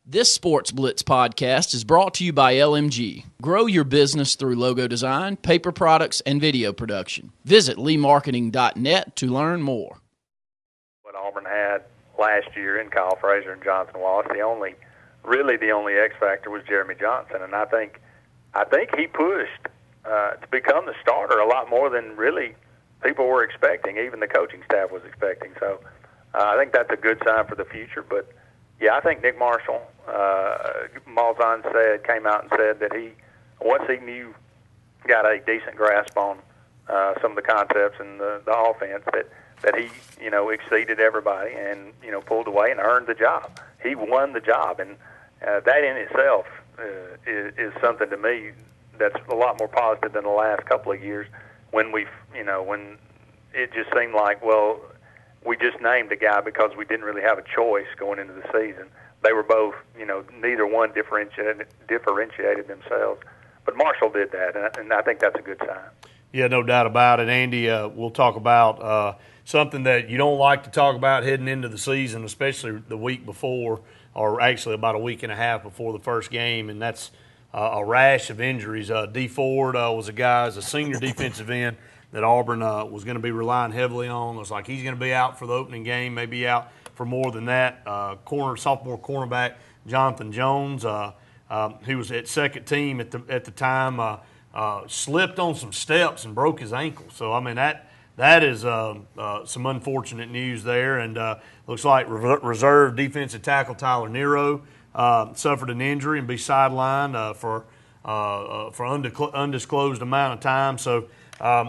This Sports Blitz podcast is brought to you by LMG. Grow your business through logo design, paper products, and video production. Visit leemarketing.net to learn more. What Auburn had last year in Kyle Frazier and Johnson Wallace, the only X factor was Jeremy Johnson, and I think he pushed to become the starter a lot more than really people were expecting, even the coaching staff was expecting. So I think that's a good sign for the future. But yeah, I think Nick Marshall, Malzahn came out and said that once he got a decent grasp on some of the concepts and the offense, that he exceeded everybody and pulled away and earned the job. He won the job, and that in itself is something to me that's a lot more positive than the last couple of years when when it just seemed like, well, we just named a guy because we didn't really have a choice going into the season. They were both, neither one differentiated themselves. But Marshall did that, and I think that's a good sign. Yeah, no doubt about it. Andy, we'll talk about something that you don't like to talk about heading into the season, especially the week before, or actually about a week and a half before the first game, and that's a rash of injuries. D. Ford was a senior defensive end that Auburn was going to be relying heavily on. It was like he's going to be out for the opening game, maybe out for more than that. Sophomore cornerback Jonathan Jones, he was at second team at the time, slipped on some steps and broke his ankle. So I mean that is some unfortunate news there. And looks like reserve defensive tackle Tyler Nero suffered an injury and be sidelined for undisclosed amount of time. So.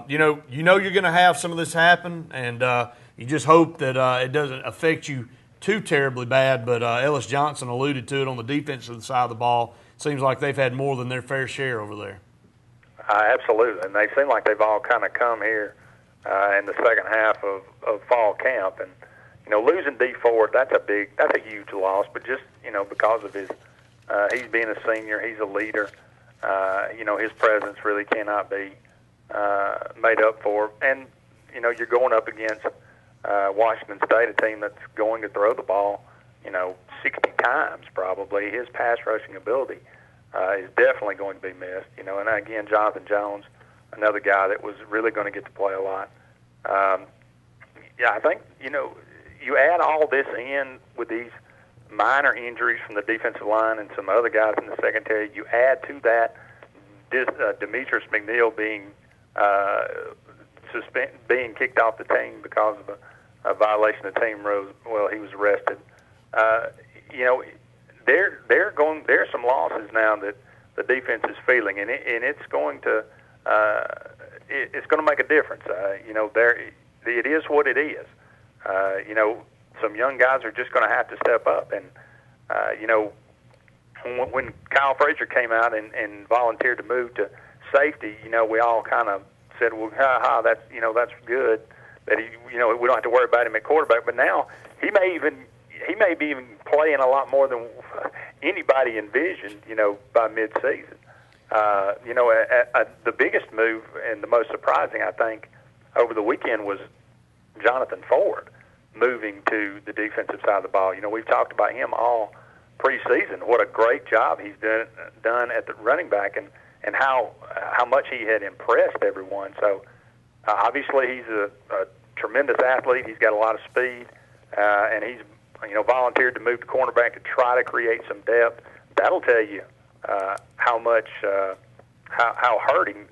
You're going to have some of this happen, and you just hope that it doesn't affect you too terribly bad. But Ellis Johnson alluded to it on the defensive side of the ball. Seems like they've had more than their fair share over there. Absolutely, and they seem like they've all kind of come here in the second half of fall camp. And losing D. Ford, that's a huge loss. But just because of he's being a senior, he's a leader. His presence really cannot be made up for. And, you're going up against Washington State, a team that's going to throw the ball, 60 times probably. His pass rushing ability is definitely going to be missed. And again, Jonathan Jones, another guy that was really going to get to play a lot. I think, you add all this in with these minor injuries from the defensive line and some other guys in the secondary, you add to that Demetrius McNeil being kicked off the team because of a violation of team rules. Well, he was arrested. There's some losses now that the defense is feeling, and it's going to make a difference. It is what it is. Some young guys are just going to have to step up, and when Kyle Frazier came out and volunteered to move to safety, we all kind of said, well, that's good that we don't have to worry about him at quarterback. But now he may be even playing a lot more than anybody envisioned, by midseason. The biggest move and the most surprising, I think, over the weekend was Jonathan Ford moving to the defensive side of the ball. We've talked about him all preseason. What a great job he's done at the running back, and how much he had impressed everyone. So obviously he's a tremendous athlete. He's got a lot of speed, and he's volunteered to move to cornerback to try to create some depth. That'll tell you how much how hurting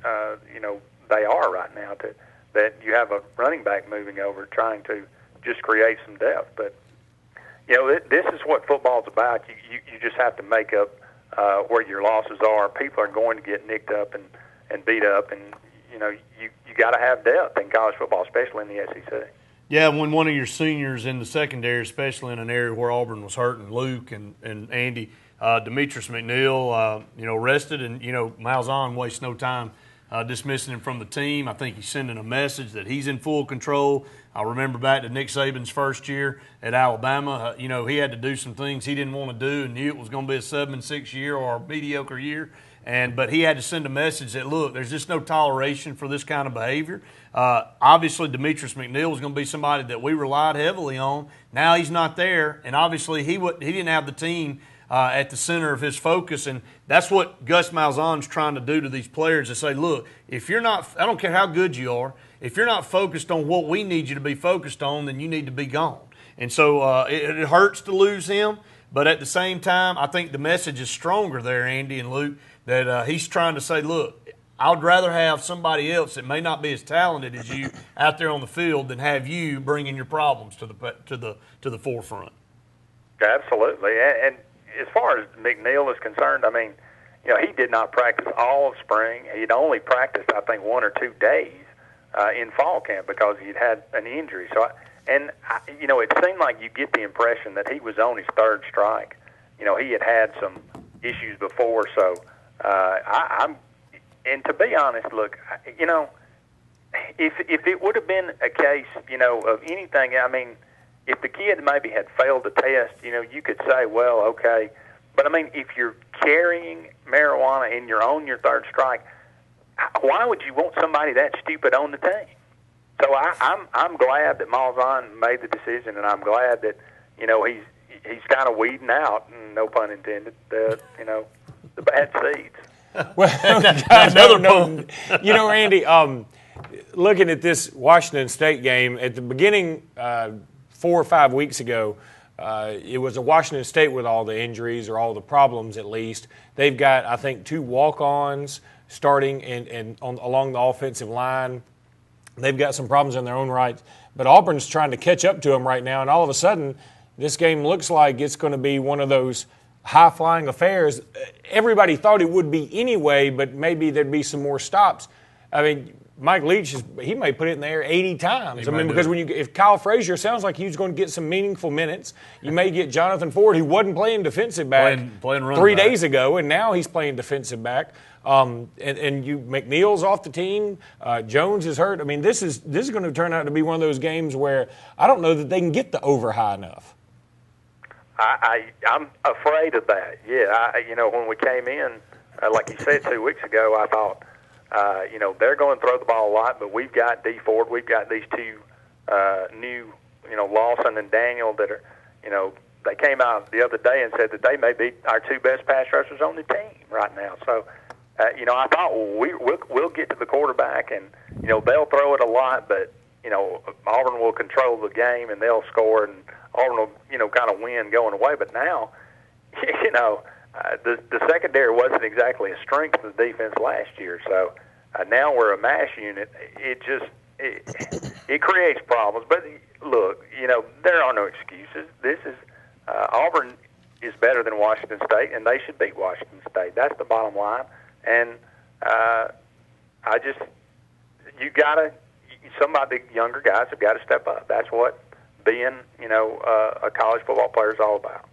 they are right now that you have a running back moving over trying to just create some depth. But this is what football's about. You just have to make up where your losses are. People are going to get nicked up and beat up, and you got to have depth in college football, especially in the SEC. Yeah, when one of your seniors in the secondary, especially in an area where Auburn was hurting, Luke and Andy, Demetrius McNeil, rested, and Malzahn wastes no time dismissing him from the team. I think he's sending a message that he's in full control. I remember back to Nick Saban's first year at Alabama. He had to do some things he didn't want to do and knew it was going to be a 7-6 year or a mediocre year. But he had to send a message that, look, there's just no toleration for this kind of behavior. Obviously, Demetrius McNeil was going to be somebody that we relied heavily on. Now he's not there, and obviously he didn't have the team at the center of his focus. And that's what Gus Malzahn's trying to do to these players is say, look, if you're not – I don't care how good you are. If you're not focused on what we need you to be focused on, then you need to be gone. And so it hurts to lose him. But at the same time, I think the message is stronger there, Andy and Luke, that he's trying to say, look, I'd rather have somebody else that may not be as talented as you out there on the field than have you bringing your problems to the forefront. Absolutely. And as far as McNeil is concerned, I mean, he did not practice all of spring. He'd only practiced, I think, 1 or 2 days in fall camp because he'd had an injury. So it seemed like you get the impression that he was on his third strike. He had some issues before, so and to be honest, look, if it would have been a case, of anything, I mean, if the kid maybe had failed the test, you could say, well, okay. But, I mean, if you're carrying marijuana and you're on your third strike, why would you want somebody that stupid on the team? So I'm glad that Malzahn made the decision, and I'm glad that he's kind of weeding out, no pun intended, the bad seeds. Well, Andy, looking at this Washington State game at the beginning 4 or 5 weeks ago, it was a Washington State with all the injuries or all the problems at least. They've got, I think, 2 walk-ons starting and along the offensive line. They've got some problems in their own right. But Auburn's trying to catch up to them right now, and all of a sudden this game looks like it's going to be one of those high-flying affairs. Everybody thought it would be anyway, but maybe there'd be some more stops. I mean, Mike Leach, he may put it in the air 80 times. Because if Kyle Frazier sounds like he's going to get some meaningful minutes, you may get Jonathan Ford, who wasn't playing defensive back playing 3 days ago, and now he's playing defensive back. McNeil's off the team. Jones is hurt. I mean, this is going to turn out to be one of those games where I don't know that they can get the over high enough. I'm afraid of that. Yeah, when we came in, like you said 2 weeks ago, I thought, they're going to throw the ball a lot, but we've got D Ford, we've got these 2 new, Lawson and Daniel that are, they came out the other day and said that they may be our 2 best pass rushers on the team right now. So, I thought, well, we'll get to the quarterback and, they'll throw it a lot, but, Auburn will control the game and they'll score and Auburn will, kind of win going away. But now, the secondary wasn't exactly a strength of the defense last year. So now we're a mash unit. It creates problems. But look, there are no excuses. This is Auburn is better than Washington State, and they should beat Washington State. That's the bottom line. And some of the younger guys have got to step up. That's what being, a college football player is all about.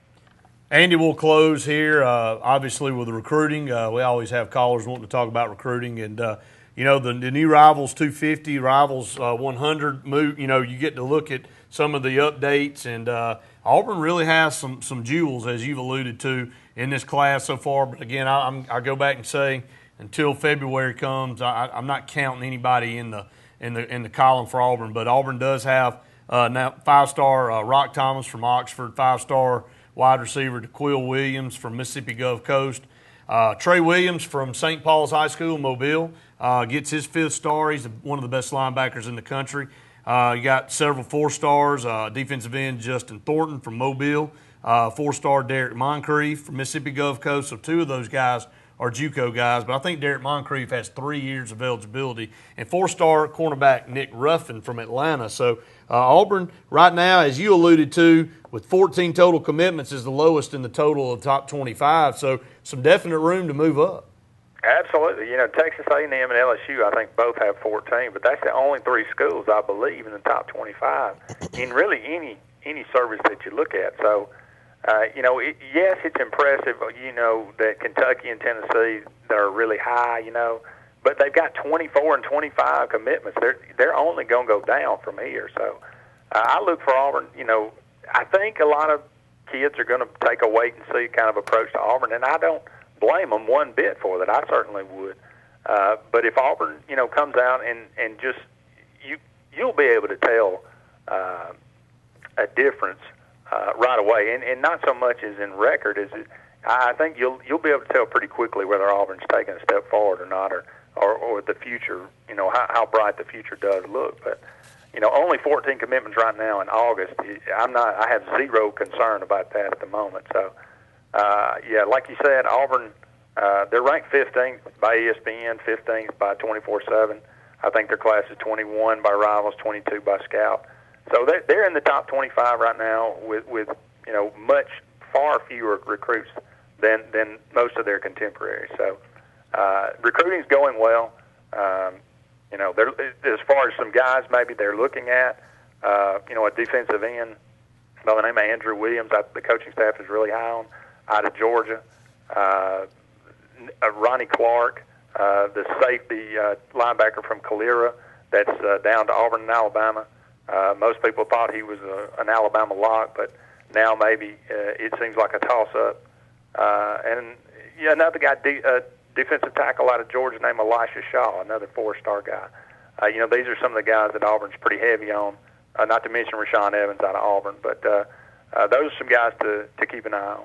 Andy, we'll close here, obviously, with the recruiting. We always have callers wanting to talk about recruiting. And, the new Rivals 250, Rivals 100 move, you get to look at some of the updates. And Auburn really has some jewels, as you've alluded to, in this class so far. But, again, I go back and say until February comes, I'm not counting anybody in the column for Auburn. But Auburn does have now 5-star Rock Thomas from Oxford, 5-star wide receiver DeQuil Williams from Mississippi Gulf Coast. Trey Williams from St. Paul's High School, Mobile, gets his 5th star. He's one of the best linebackers in the country. You got several 4-stars, defensive end Justin Thornton from Mobile, 4-star Derek Moncrief from Mississippi Gulf Coast. So 2 of those guys are JUCO guys, but I think Derek Moncrief has 3 years of eligibility. And 4-star cornerback Nick Ruffin from Atlanta. So Auburn right now, as you alluded to, with 14 total commitments, is the lowest in the total of top 25. So some definite room to move up. Absolutely. Texas A&M and LSU, I think, both have 14, but that's the only 3 schools, I believe, in the top 25 in really any service that you look at. So, yes, it's impressive, that Kentucky and Tennessee, they're really high, but they've got 24 and 25 commitments. They're only going to go down from here. So I look for Auburn. I think a lot of kids are going to take a wait-and-see kind of approach to Auburn, and I don't blame them one bit for that. I certainly would. But if Auburn, comes out and just you'll be able to tell a difference right away, and not so much as in record as I think you'll be able to tell pretty quickly whether Auburn's taking a step forward or not, or the future, how bright the future does look. But only 14 commitments right now in August. I have zero concern about that at the moment. So, like you said, Auburn, they're ranked 15th by ESPN, 15th by 24/7. I think their class is 21 by Rivals, 22 by Scout. So they're in the top 25 right now with much far fewer recruits than most of their contemporaries. So recruiting's going well. As far as some guys maybe they're looking at, a defensive end by the name of Andrew Williams, the coaching staff is really high on, out of Georgia. Ronnie Clark, the safety linebacker from Calera, that's down to Auburn and Alabama. Most people thought he was an Alabama lock, but now maybe it seems like a toss-up. And another guy, defensive tackle out of Georgia named Elisha Shaw, another four-star guy. These are some of the guys that Auburn's pretty heavy on, not to mention Rashawn Evans out of Auburn. But those are some guys to keep an eye on.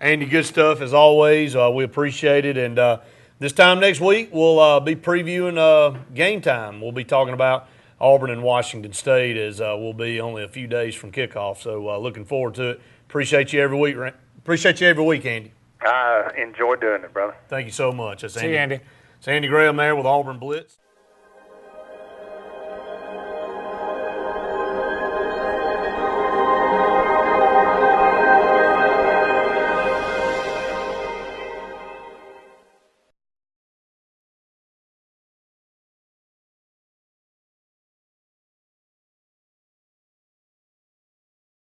Andy, good stuff as always. We appreciate it. And this time next week, we'll be previewing game time. We'll be talking about Auburn and Washington State, as we'll be only a few days from kickoff. So looking forward to it. Appreciate you every week, Andy. I enjoy doing it, brother. Thank you so much. See you, Andy. It's Andy Graham there with Auburn Blitz.